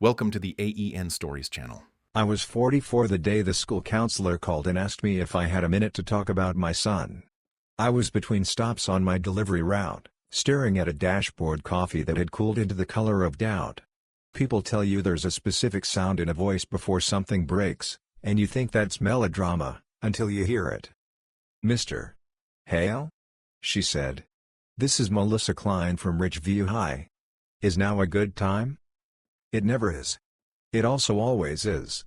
Welcome to the AEN Stories channel. I was 44 the day the school counselor called and asked me if I had a minute to talk about my son. I was between stops on my delivery route, staring at a dashboard coffee that had cooled into the color of doubt. People tell you there's a specific sound in a voice before something breaks, and you think that's melodrama, until you hear it. "Mr. Hale?" she said. "This is Melissa Klein from Ridgeview High. Is now a good time?" "It never is. It also always is."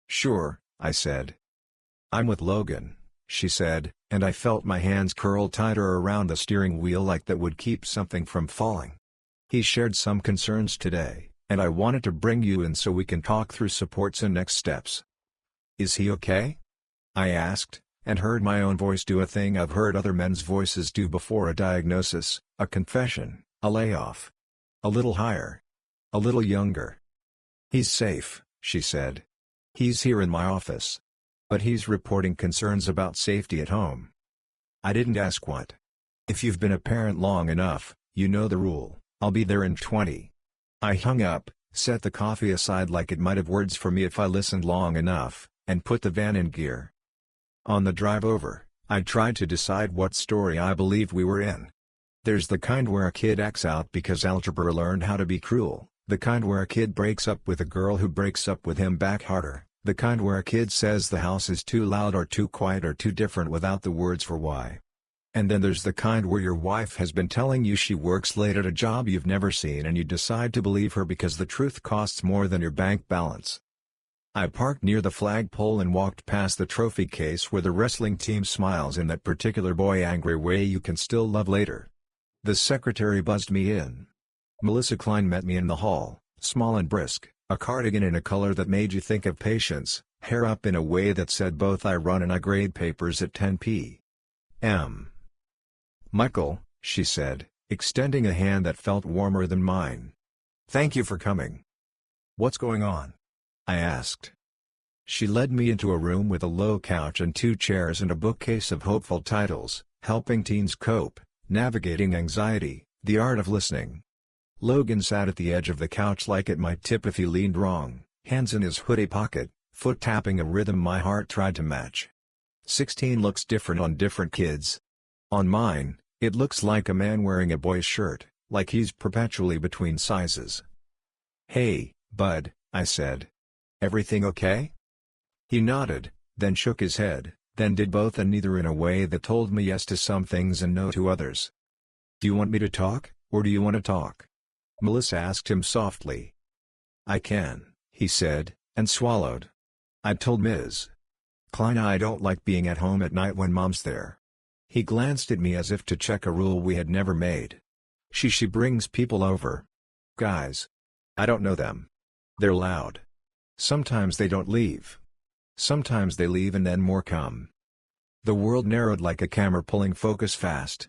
"Sure," I said. "I'm with Logan," she said, and I felt my hands curl tighter around the steering wheel like that would keep something from falling. "He shared some concerns today, and I wanted to bring you in so we can talk through supports and next steps." "Is he okay?" I asked, and heard my own voice do a thing I've heard other men's voices do before: a diagnosis, a confession, a layoff. A little higher. A little younger. "He's safe," she said. "He's here in my office. But he's reporting concerns about safety at home." I didn't ask what. If you've been a parent long enough, you know the rule: I'll be there in 20. I hung up, set the coffee aside like it might have words for me if I listened long enough, and put the van in gear. On the drive over, I tried to decide what story I believed we were in. There's the kind where a kid acts out because algebra learned how to be cruel, the kind where a kid breaks up with a girl who breaks up with him back harder, the kind where a kid says the house is too loud or too quiet or too different without the words for why. And then there's the kind where your wife has been telling you she works late at a job you've never seen and you decide to believe her because the truth costs more than your bank balance. I parked near the flagpole and walked past the trophy case where the wrestling team smiles in that particular boy-angry way you can still love later. The secretary buzzed me in. Melissa Klein met me in the hall, small and brisk, a cardigan in a color that made you think of patience, hair up in a way that said both I run and I grade papers at 10 p.m. "Michael," she said, extending a hand that felt warmer than mine. "Thank you for coming." "What's going on?" I asked. She led me into a room with a low couch and 2 chairs and a bookcase of hopeful titles: Helping Teens Cope, Navigating Anxiety, The Art of Listening. Logan sat at the edge of the couch like it might tip if he leaned wrong, hands in his hoodie pocket, foot tapping a rhythm my heart tried to match. 16 looks different on different kids. On mine, it looks like a man wearing a boy's shirt, like he's perpetually between sizes. "Hey, bud," I said. "Everything okay?" He nodded, then shook his head, then did both and neither in a way that told me yes to some things and no to others. "Do you want me to talk, or do you want to talk?" Melissa asked him softly. "I can," he said, and swallowed. "I told Ms. Klein I don't like being at home at night when Mom's there." He glanced at me as if to check a rule we had never made. She brings people over. Guys. I don't know them. They're loud. Sometimes they don't leave. Sometimes they leave and then more come." The world narrowed like a camera pulling focus fast.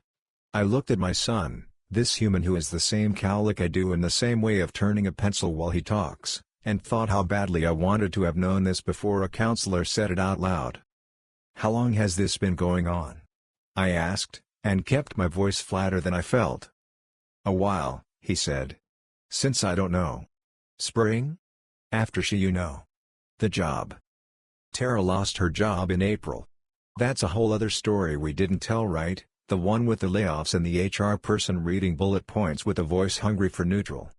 I looked at my son, this human who has the same cowlick I do and the same way of turning a pencil while he talks, and thought how badly I wanted to have known this before a counselor said it out loud. "How long has this been going on?" I asked, and kept my voice flatter than I felt. "A while," he said. "Since I don't know. Spring? After the job. Tara lost her job in April. That's a whole other story we didn't tell, right? The one with the layoffs and the HR person reading bullet points with a voice hungry for neutral.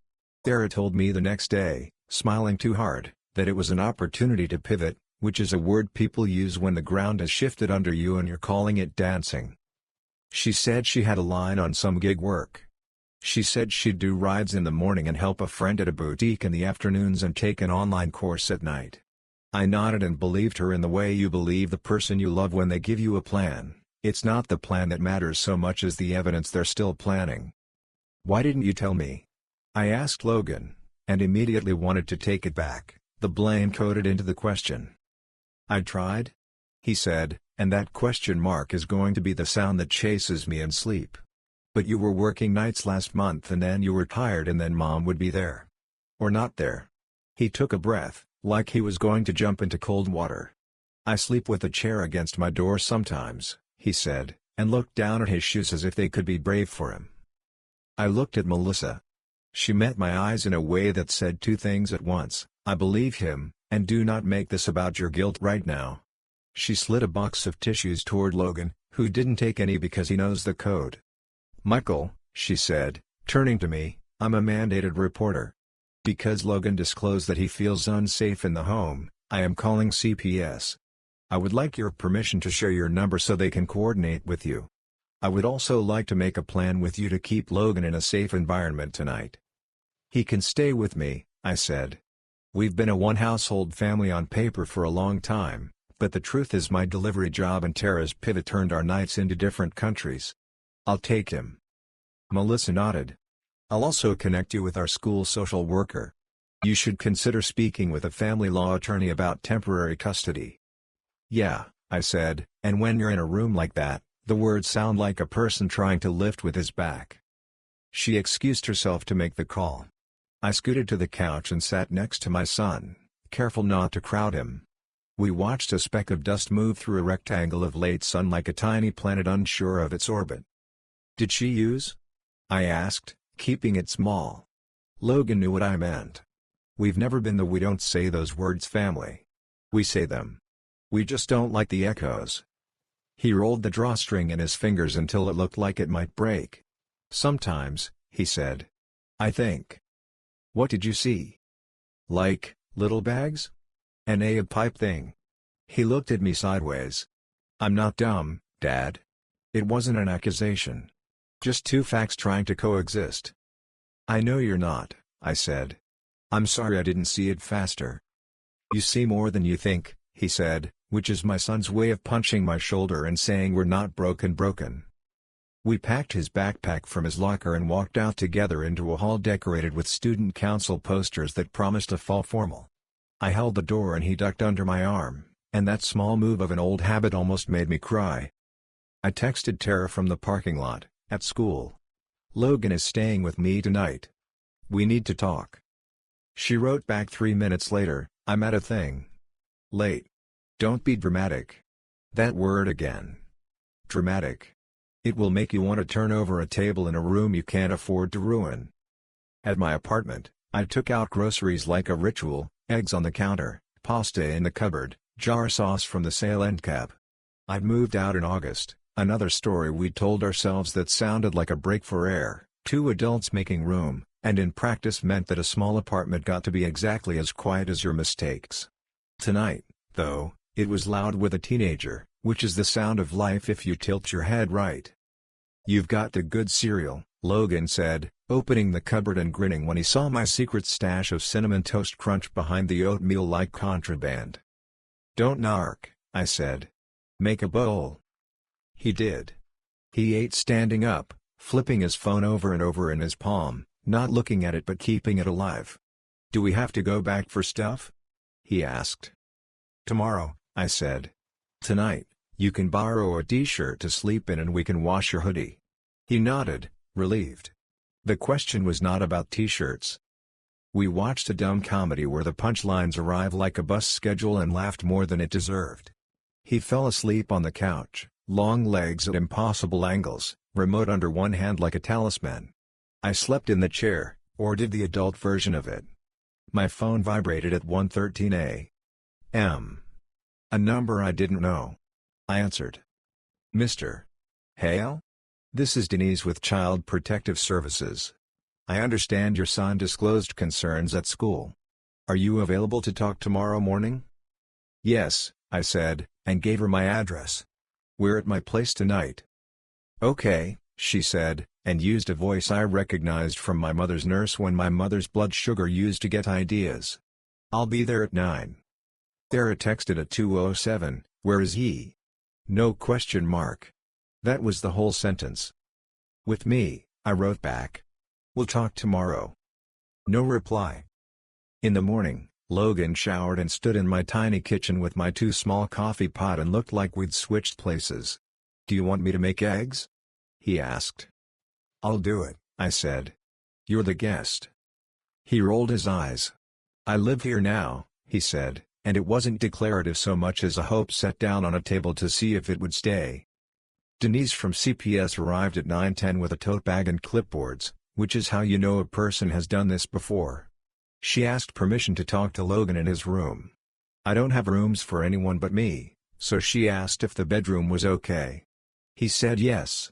Tara told me the next day, smiling too hard, that it was an opportunity to pivot, which is a word people use when the ground has shifted under you and you're calling it dancing. She said she had a line on some gig work. She said she'd do rides in the morning and help a friend at a boutique in the afternoons and take an online course at night. I nodded and believed her in the way you believe the person you love when they give you a plan. It's not the plan that matters so much as the evidence they're still planning. "Why didn't you tell me?" I asked Logan, and immediately wanted to take it back, the blame coded into the question. "I tried," he said, "and that question mark is going to be the sound that chases me in sleep. But you were working nights last month and then you were tired and then Mom would be there. Or not there." He took a breath, like he was going to jump into cold water. "I sleep with a chair against my door sometimes," he said, and looked down at his shoes as if they could be brave for him. I looked at Melissa. She met my eyes in a way that said two things at once: I believe him, and do not make this about your guilt right now. She slid a box of tissues toward Logan, who didn't take any because he knows the code. Michael, she said, turning to me, I'm a mandated reporter. Because Logan disclosed that he feels unsafe in the home, I am calling CPS. I would like your permission to share your number so they can coordinate with you. I would also like to make a plan with you to keep Logan in a safe environment tonight. He can stay with me, I said. We've been a one-household family on paper for a long time, but the truth is my delivery job and Tara's pivot turned our nights into different countries. I'll take him. Melissa nodded. I'll also connect you with our school social worker. You should consider speaking with a family law attorney about temporary custody. Yeah, I said, and when you're in a room like that, the words sound like a person trying to lift with his back. She excused herself to make the call. I scooted to the couch and sat next to my son, careful not to crowd him. We watched a speck of dust move through a rectangle of late sun like a tiny planet unsure of its orbit. Did she use? I asked, keeping it small. Logan knew what I meant. We've never been the we don't say those words family. We say them. We just don't like the echoes. He rolled the drawstring in his fingers until it looked like it might break. Sometimes, he said. I think. What did you see? Like, little bags? An A pipe thing. He looked at me sideways. I'm not dumb, Dad. It wasn't an accusation. Just two facts trying to coexist. I know you're not, I said. I'm sorry I didn't see it faster. You see more than you think, he said, which is my son's way of punching my shoulder and saying we're not broken. We packed his backpack from his locker and walked out together into a hall decorated with student council posters that promised a fall formal. I held the door and he ducked under my arm, and that small move of an old habit almost made me cry. I texted Tara from the parking lot, at school. Logan is staying with me tonight. We need to talk. She wrote back 3 minutes later, I'm at a thing. Late. Don't be dramatic. That word again. Dramatic. It will make you want to turn over a table in a room you can't afford to ruin. At my apartment, I took out groceries like a ritual: eggs on the counter, pasta in the cupboard, jar sauce from the sale end cap. I'd moved out in August, another story we'd told ourselves that sounded like a break for air, two adults making room, and in practice meant that a small apartment got to be exactly as quiet as your mistakes. Tonight, though, it was loud with a teenager, which is the sound of life if you tilt your head right. You've got the good cereal, Logan said, opening the cupboard and grinning when he saw my secret stash of Cinnamon Toast Crunch behind the oatmeal like contraband. Don't narc, I said. Make a bowl. He did. He ate standing up, flipping his phone over and over in his palm, not looking at it but keeping it alive. Do we have to go back for stuff? He asked. Tomorrow, I said. Tonight, you can borrow a t-shirt to sleep in and we can wash your hoodie. He nodded, relieved. The question was not about t-shirts. We watched a dumb comedy where the punchlines arrive like a bus schedule and laughed more than it deserved. He fell asleep on the couch, long legs at impossible angles, remote under one hand like a talisman. I slept in the chair, or did the adult version of it. My phone vibrated at 1:13 a.m. A number I didn't know. I answered. Mr. Hale? This is Denise with Child Protective Services. I understand your son disclosed concerns at school. Are you available to talk tomorrow morning? Yes, I said, and gave her my address. We're at my place tonight. Okay, she said, and used a voice I recognized from my mother's nurse when my mother's blood sugar used to get ideas. I'll be there at 9. Tara texted at 2:07, where is he? No question mark. That was the whole sentence. With me, I wrote back. We'll talk tomorrow. No reply. In the morning, Logan showered and stood in my tiny kitchen with my too small coffee pot and looked like we'd switched places. Do you want me to make eggs? He asked. I'll do it, I said. You're the guest. He rolled his eyes. I live here now, he said, and it wasn't declarative so much as a hope set down on a table to see if it would stay. Denise from CPS arrived at 9:10 with a tote bag and clipboards, Which is how you know a person has done this before. She asked permission to talk to Logan in his room. I don't have rooms for anyone but me, so she asked if the bedroom was okay. He said yes.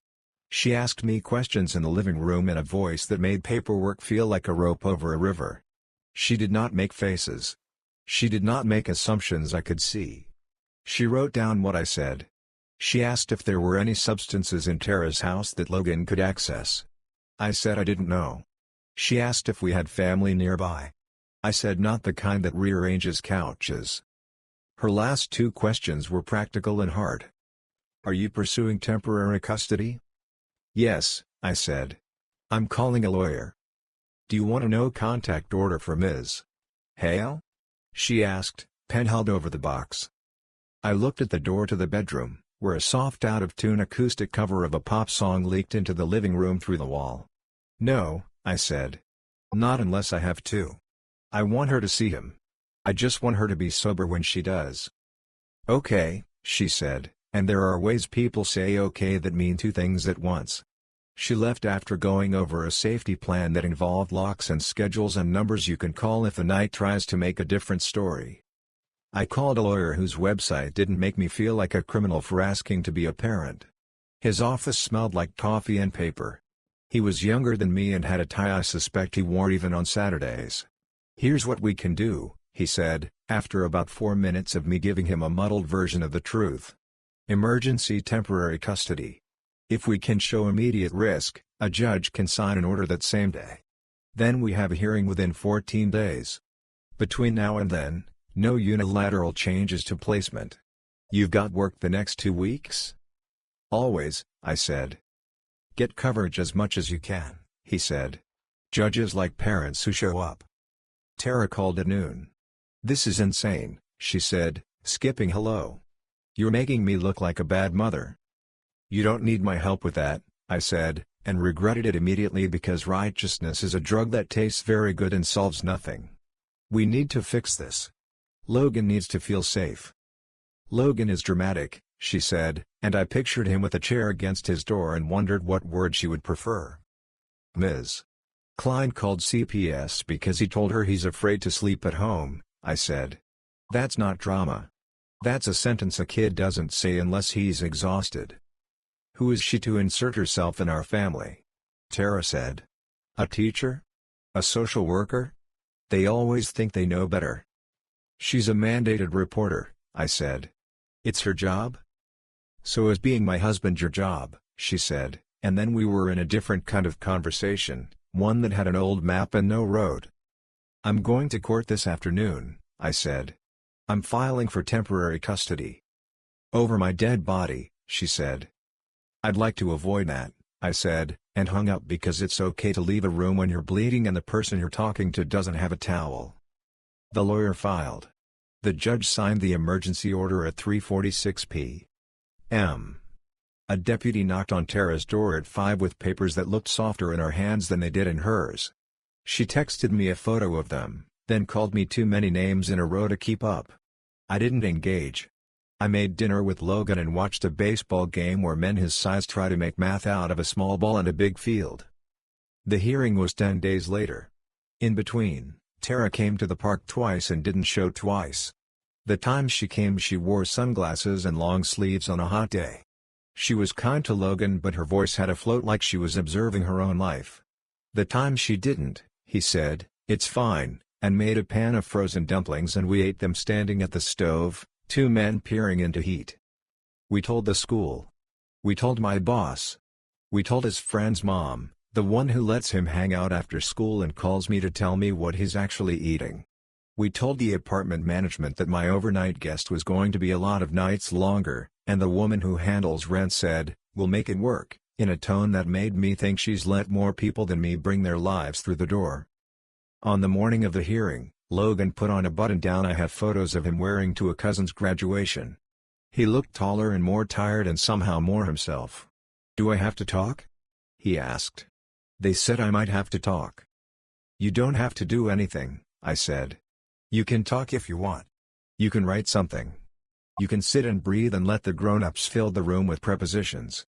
She asked me questions in the living room in a voice that made paperwork feel like a rope over a river. She did not make faces. She did not make assumptions I could see. She wrote down what I said. She asked if there were any substances in Tara's house that Logan could access. I said I didn't know. She asked if we had family nearby. I said not the kind that rearranges couches. Her last two questions were practical and hard. Are you pursuing temporary custody? Yes, I said. I'm calling a lawyer. Do you want a no-contact order for Ms. Hale? She asked, pen held over the box. I looked at the door to the bedroom, where a soft out-of-tune acoustic cover of a pop song leaked into the living room through the wall. No, I said. Not unless I have to. I want her to see him. I just want her to be sober when she does. Okay, she said, and there are ways people say okay that mean two things at once. She left after going over a safety plan that involved locks and schedules and numbers you can call if the night tries to make a different story. I called a lawyer whose website didn't make me feel like a criminal for asking to be a parent. His office smelled like coffee and paper. He was younger than me and had a tie I suspect he wore even on Saturdays. Here's what we can do, he said, after about 4 minutes of me giving him a muddled version of the truth. Emergency temporary custody. If we can show immediate risk, a judge can sign an order that same day. Then we have a hearing within 14 days. Between now and then, no unilateral changes to placement. You've got work the next 2 weeks? Always, I said. Get coverage as much as you can, he said. Judges like parents who show up. Tara called at noon. This is insane, she said, skipping hello. You're making me look like a bad mother. You don't need my help with that, I said, and regretted it immediately because righteousness is a drug that tastes very good and solves nothing. We need to fix this. Logan needs to feel safe. Logan is dramatic, she said, and I pictured him with a chair against his door and wondered what word she would prefer. Ms. Klein called CPS because he told her he's afraid to sleep at home, I said. That's not drama. That's a sentence a kid doesn't say unless he's exhausted. Who is she to insert herself in our family? Tara said. A teacher? A social worker? They always think they know better. She's a mandated reporter, I said. It's her job? So is being my husband your job, she said, and then we were in a different kind of conversation, one that had an old map and no road. I'm going to court this afternoon, I said. I'm filing for temporary custody. Over my dead body, she said. I'd like to avoid that, I said, and hung up because it's okay to leave a room when you're bleeding and the person you're talking to doesn't have a towel. The lawyer filed. The judge signed the emergency order at 3:46 p.m. A deputy knocked on Tara's door at 5 with papers that looked softer in our hands than they did in hers. She texted me a photo of them, then called me too many names in a row to keep up. I didn't engage. I made dinner with Logan and watched a baseball game where men his size try to make math out of a small ball and a big field. The hearing was 10 days later. In between, Tara came to the park twice and didn't show twice. The times she came she wore sunglasses and long sleeves on a hot day. She was kind to Logan but her voice had a float like she was observing her own life. The time she didn't, he said, "It's fine," and made a pan of frozen dumplings and we ate them standing at the stove, 2 men peering into heat. We told the school. We told my boss. We told his friend's mom, the one who lets him hang out after school and calls me to tell me what he's actually eating. We told the apartment management that my overnight guest was going to be a lot of nights longer, and the woman who handles rent said, "We'll make it work," in a tone that made me think she's let more people than me bring their lives through the door. On the morning of the hearing, Logan put on a button-down I have photos of him wearing to a cousin's graduation. He looked taller and more tired and somehow more himself. "Do I have to talk?" he asked. They said I might have to talk. "You don't have to do anything," I said. "You can talk if you want. You can write something. You can sit and breathe and let the grown-ups fill the room with prepositions."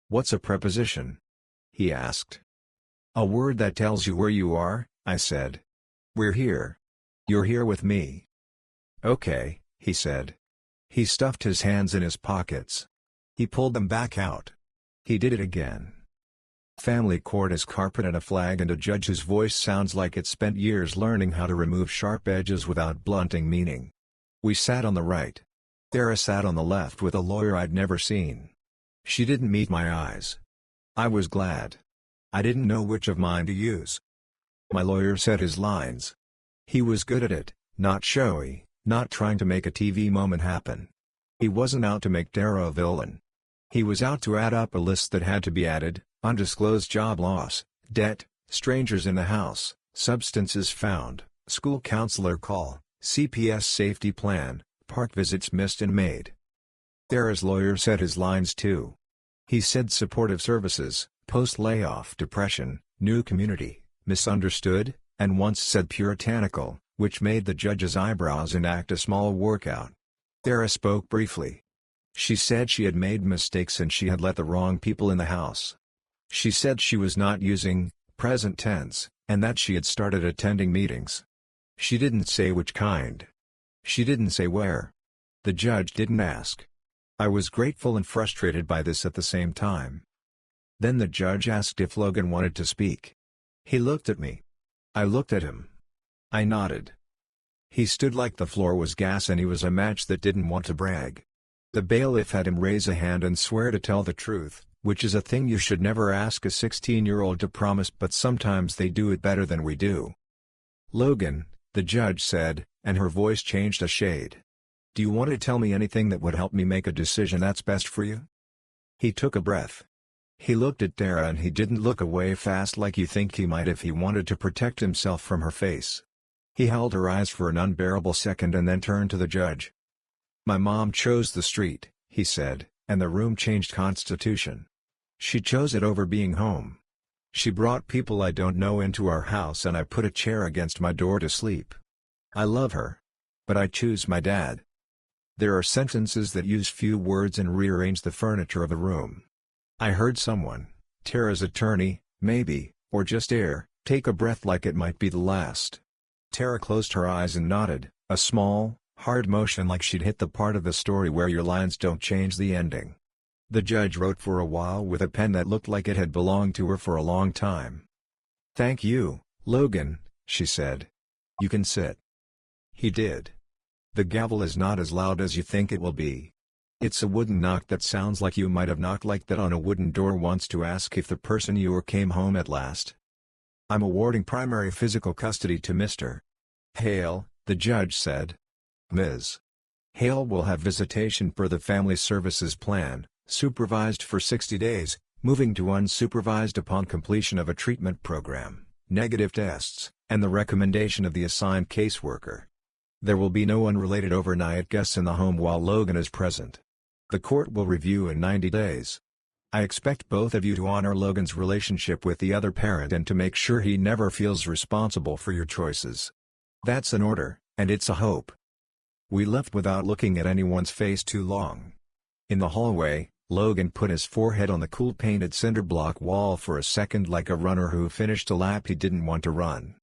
"What's a preposition?" he asked. "A word that tells you where you are," I said. "We're here. You're here with me." "Okay," he said. He stuffed his hands in his pockets. He pulled them back out. He did it again. Family court is carpet and a flag and a judge whose voice sounds like it spent years learning how to remove sharp edges without blunting meaning. We sat on the right. Tara sat on the left with a lawyer I'd never seen. She didn't meet my eyes. I was glad. I didn't know which of mine to use. My lawyer said his lines. He was good at it, not showy, not trying to make a TV moment happen. He wasn't out to make Tara a villain. He was out to add up a list that had to be added: undisclosed job loss, debt, strangers in the house, substances found, school counselor call, CPS safety plan, park visits missed and made. Tara's lawyer said his lines too. He said supportive services, post-layoff depression, new community, misunderstood, and once said puritanical, which made the judge's eyebrows enact a small workout. Tara spoke briefly. She said she had made mistakes and she had let the wrong people in the house. She said she was not using present tense, and that she had started attending meetings. She didn't say which kind. She didn't say where. The judge didn't ask. I was grateful and frustrated by this at the same time. Then the judge asked if Logan wanted to speak. He looked at me. I looked at him. I nodded. He stood like the floor was gas and he was a match that didn't want to brag. The bailiff had him raise a hand and swear to tell the truth, which is a thing you should never ask a 16-year-old to promise, but sometimes they do it better than we do. "Logan," the judge said, and her voice changed a shade. "Do you want to tell me anything that would help me make a decision that's best for you?" He took a breath. He looked at Tara and he didn't look away fast like you think he might if he wanted to protect himself from her face. He held her eyes for an unbearable second and then turned to the judge. "My mom chose the street," he said, "and the room changed constitution. She chose it over being home. She brought people I don't know into our house and I put a chair against my door to sleep. I love her. But I choose my dad." There are sentences that use few words and rearrange the furniture of a room. I heard someone, Tara's attorney, maybe, or just air, take a breath like it might be the last. Tara closed her eyes and nodded, a small, hard motion like she'd hit the part of the story where your lines don't change the ending. The judge wrote for a while with a pen that looked like it had belonged to her for a long time. "Thank you, Logan," she said. "You can sit." He did. The gavel is not as loud as you think it will be. It's a wooden knock that sounds like you might have knocked like that on a wooden door once to ask if the person you were came home at last. "I'm awarding primary physical custody to Mr. Hale," the judge said. "Ms. Hale will have visitation per the Family Services Plan, supervised for 60 days, moving to unsupervised upon completion of a treatment program, negative tests, and the recommendation of the assigned caseworker. There will be no unrelated overnight guests in the home while Logan is present. The court will review in 90 days. I expect both of you to honor Logan's relationship with the other parent and to make sure he never feels responsible for your choices. That's an order, and it's a hope." We left without looking at anyone's face too long. In the hallway, Logan put his forehead on the cool painted cinder block wall for a second like a runner who finished a lap he didn't want to run.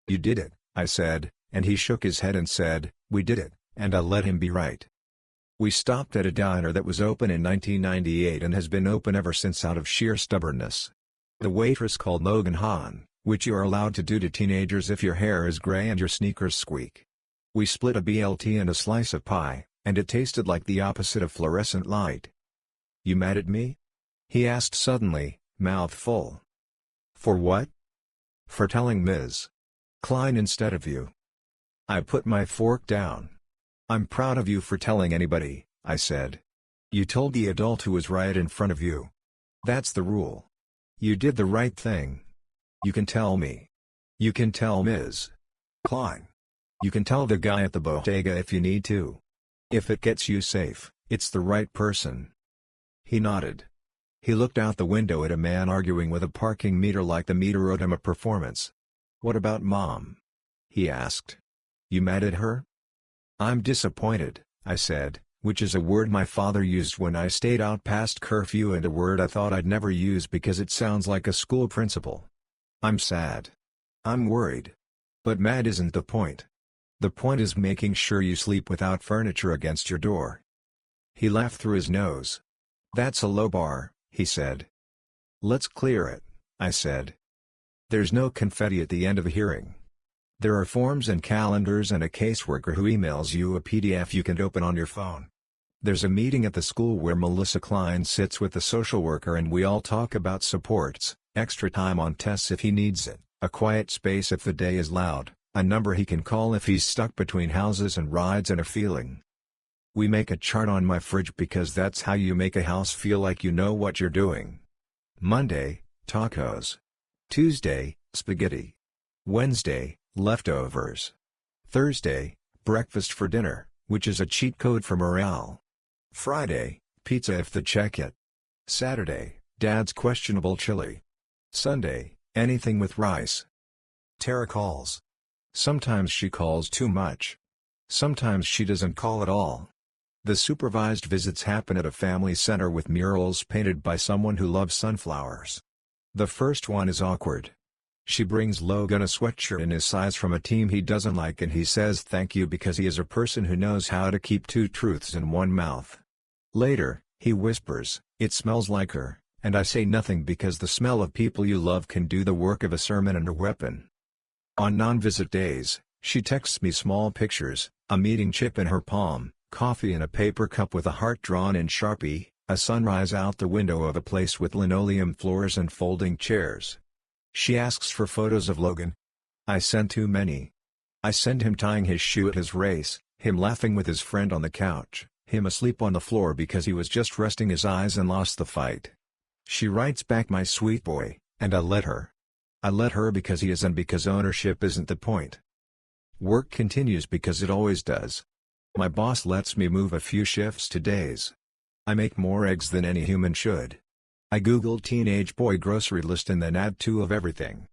"You did it," I said, and he shook his head and said, "We did it," and I let him be right. We stopped at a diner that was open in 1998 and has been open ever since out of sheer stubbornness. The waitress called Logan Han, which you are allowed to do to teenagers if your hair is gray and your sneakers squeak. We split a BLT and a slice of pie, and it tasted like the opposite of fluorescent light. "You mad at me?" he asked suddenly, mouth full. "For what?" "For telling Ms. Klein instead of you." I put my fork down. "I'm proud of you for telling anybody," I said. "You told the adult who was right in front of you. That's the rule. You did the right thing. You can tell me. You can tell Ms. Klein. You can tell the guy at the bodega if you need to. If it gets you safe, it's the right person." He nodded. He looked out the window at a man arguing with a parking meter like the meter owed him a performance. "What about Mom?" he asked. "You mad at her?" "I'm disappointed," I said, which is a word my father used when I stayed out past curfew and a word I thought I'd never use because it sounds like a school principal. I'm sad. I'm worried. But mad isn't the point. The point is making sure you sleep without furniture against your door." He laughed through his nose. "That's a low bar," he said. "Let's clear it," I said. There's no confetti at the end of a hearing. There are forms and calendars and a caseworker who emails you a PDF you can open on your phone. There's a meeting at the school where Melissa Klein sits with the social worker and we all talk about supports, extra time on tests if he needs it, a quiet space if the day is loud, a number he can call if he's stuck between houses and rides, and a feeling. We make a chart on my fridge because that's how you make a house feel like you know what you're doing. Monday, tacos. Tuesday, spaghetti. Wednesday, leftovers. Thursday, breakfast for dinner, which is a cheat code for morale. Friday, pizza if the check it. Saturday, Dad's questionable chili. Sunday, anything with rice. Tara calls. Sometimes she calls too much. Sometimes she doesn't call at all. The supervised visits happen at a family center with murals painted by someone who loves sunflowers. The first one is awkward. She brings Logan a sweatshirt in his size from a team he doesn't like and he says thank you because he is a person who knows how to keep two truths in one mouth. Later, he whispers, "It smells like her," and I say nothing because the smell of people you love can do the work of a sermon and a weapon. On non-visit days, she texts me small pictures, a meeting chip in her palm, coffee in a paper cup with a heart drawn in Sharpie, a sunrise out the window of a place with linoleum floors and folding chairs. She asks for photos of Logan. I send too many. I send him tying his shoe at his race, him laughing with his friend on the couch, him asleep on the floor because he was just resting his eyes and lost the fight. She writes back, "My sweet boy," and I let her. I let her because he is and because ownership isn't the point. Work continues because it always does. My boss lets me move a few shifts to days. I make more eggs than any human should. I Google teenage boy grocery list and then add 2 of everything.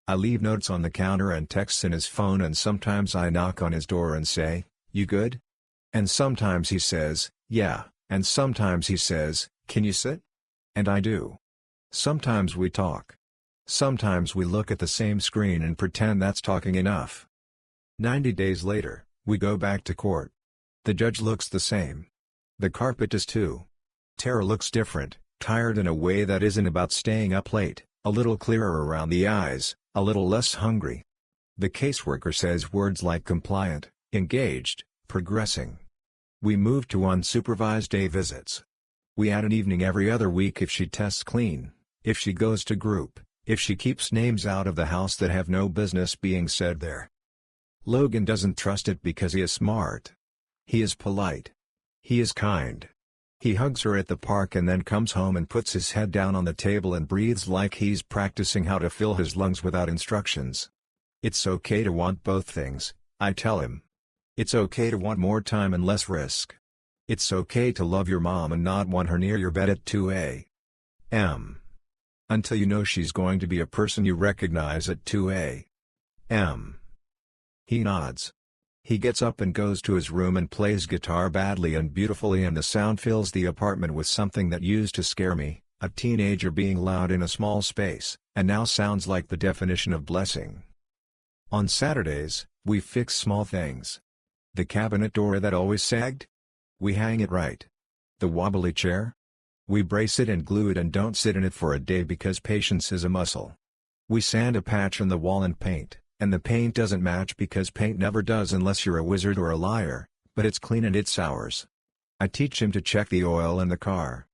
I leave notes on the counter and texts in his phone, and sometimes I knock on his door and say, "You good?" And sometimes he says, "Yeah," and sometimes he says, "Can you sit?" And I do. Sometimes we talk. Sometimes we look at the same screen and pretend that's talking enough. 90 days later, we go back to court. The judge looks the same. The carpet does too. Tara looks different, tired in a way that isn't about staying up late, a little clearer around the eyes, a little less hungry. The caseworker says words like compliant, engaged, progressing. We move to unsupervised day visits. We add an evening every other week if she tests clean, if she goes to group, if she keeps names out of the house that have no business being said there. Logan doesn't trust it because he is smart. He is polite. He is kind. He hugs her at the park and then comes home and puts his head down on the table and breathes like he's practicing how to fill his lungs without instructions. It's okay to want both things, I tell him. It's okay to want more time and less risk. It's okay to love your mom and not want her near your bed at 2 a.m. Until you know she's going to be a person you recognize at 2 a.m. He nods. He gets up and goes to his room and plays guitar badly and beautifully, and the sound fills the apartment with something that used to scare me, a teenager being loud in a small space, and now sounds like the definition of blessing. On Saturdays, we fix small things. The cabinet door that always sagged? We hang it right. The wobbly chair? We brace it and glue it and don't sit in it for a day because patience is a muscle. We sand a patch on the wall and paint, and the paint doesn't match because paint never does unless you're a wizard or a liar, but it's clean and it's ours. I teach him to check the oil in the car.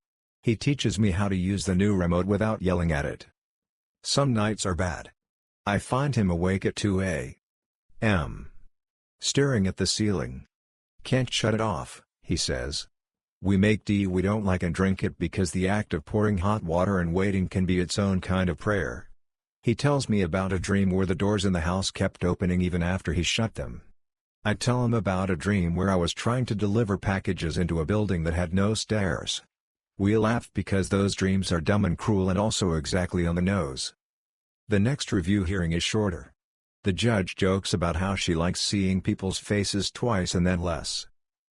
He teaches me how to use the new remote without yelling at it. Some nights are bad. I find him awake at 2 a.m. staring at the ceiling. "Can't shut it off," he says. We make tea we don't like and drink it because the act of pouring hot water and waiting can be its own kind of prayer. He tells me about a dream where the doors in the house kept opening even after he shut them. I tell him about a dream where I was trying to deliver packages into a building that had no stairs. We laugh because those dreams are dumb and cruel and also exactly on the nose. The next review hearing is shorter. The judge jokes about how she likes seeing people's faces twice and then less.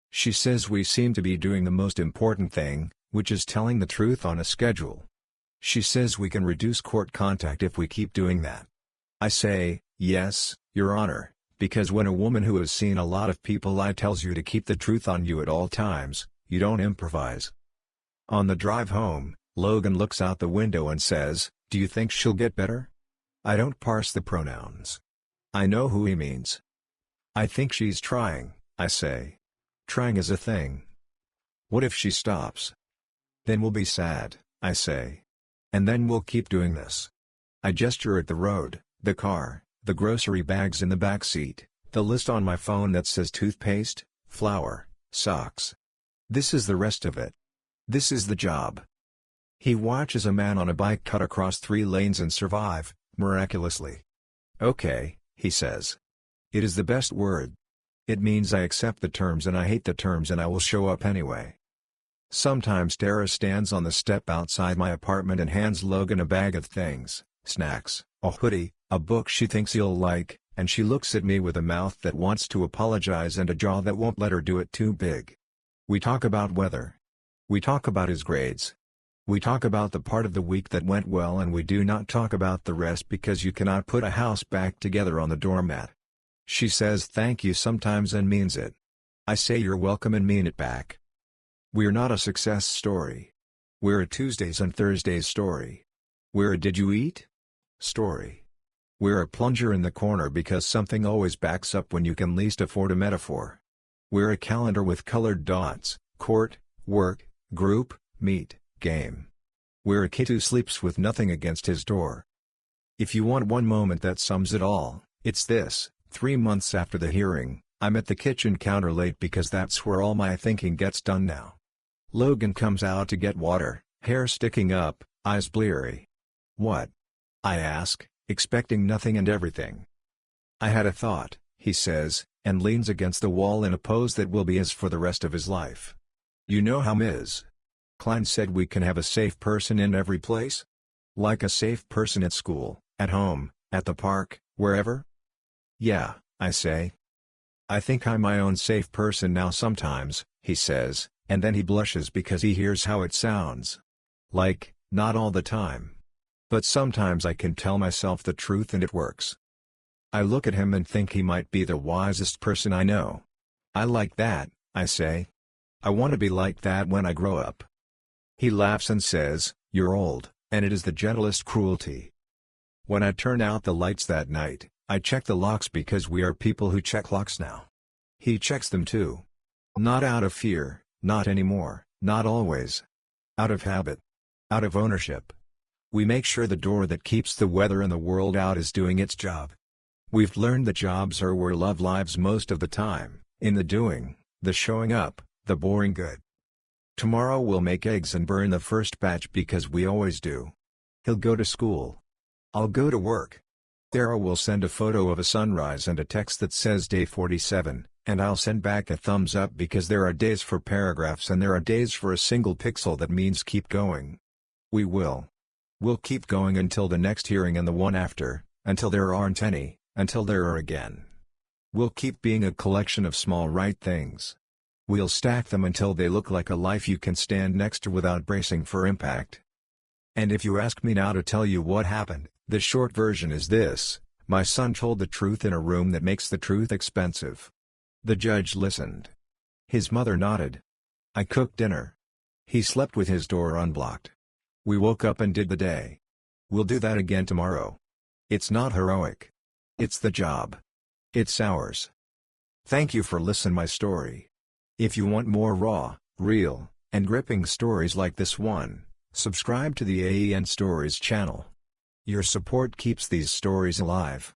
She says we seem to be doing the most important thing, which is telling the truth on a schedule. She says we can reduce court contact if we keep doing that. I say, "Yes, Your Honor," because when a woman who has seen a lot of people lie tells you to keep the truth on you at all times, you don't improvise. On the drive home, Logan looks out the window and says, "Do you think she'll get better?" I don't parse the pronouns. I know who he means. "I think she's trying," I say. Trying is a thing. "What if she stops?" "Then we'll be sad," I say. "And then we'll keep doing this." I gesture at the road, the car, the grocery bags in the back seat, the list on my phone that says toothpaste, flour, socks. This is the rest of it. This is the job. He watches a man on a bike cut across 3 lanes and survive, miraculously. "Okay," he says. It is the best word. It means I accept the terms and I hate the terms and I will show up anyway. Sometimes Tara stands on the step outside my apartment and hands Logan a bag of things, snacks, a hoodie, a book she thinks he'll like, and she looks at me with a mouth that wants to apologize and a jaw that won't let her do it too big. We talk about weather. We talk about his grades. We talk about the part of the week that went well, and we do not talk about the rest because you cannot put a house back together on the doormat. She says thank you sometimes and means it. I say you're welcome and mean it back. We're not a success story. We're a Tuesdays and Thursdays story. We're a did you eat? Story. We're a plunger in the corner because something always backs up when you can least afford a metaphor. We're a calendar with colored dots, court, work, group, meet, game. We're a kid who sleeps with nothing against his door. If you want one moment that sums it all, it's this: 3 months after the hearing, I'm at the kitchen counter late because that's where all my thinking gets done now. Logan comes out to get water, hair sticking up, eyes bleary. "What?" I ask, expecting nothing and everything. "I had a thought," he says, and leans against the wall in a pose that will be his for the rest of his life. "You know how Ms. Klein said we can have a safe person in every place? Like a safe person at school, at home, at the park, wherever?" "Yeah," I say. "I think I'm my own safe person now sometimes," he says, and then he blushes because he hears how it sounds. Like, not all the time. But sometimes I can tell myself the truth and it works. I look at him and think he might be the wisest person I know. "I like that," I say. "I want to be like that when I grow up." He laughs and says, "You're old, and it is the gentlest cruelty." When I turn out the lights that night, I check the locks because we are people who check locks now. He checks them too. Not out of fear, not anymore, not always. Out of habit. Out of ownership. We make sure the door that keeps the weather and the world out is doing its job. We've learned that jobs are where love lives most of the time, in the doing, the showing up, the boring good. Tomorrow we'll make eggs and burn the first batch because we always do. He'll go to school. I'll go to work. Sarah will send a photo of a sunrise and a text that says day 47, and I'll send back a thumbs up because there are days for paragraphs and there are days for a single pixel that means keep going. We will. We'll keep going until the next hearing and the one after, until there aren't any, until there are again. We'll keep being a collection of small right things. We'll stack them until they look like a life you can stand next to without bracing for impact. And if you ask me now to tell you what happened, the short version is this: my son told the truth in a room that makes the truth expensive. The judge listened. His mother nodded. I cooked dinner. He slept with his door unblocked. We woke up and did the day. We'll do that again tomorrow. It's not heroic. It's the job. It's ours. Thank you for listening my story. If you want more raw, real, and gripping stories like this one, subscribe to the AEN Stories channel. Your support keeps these stories alive.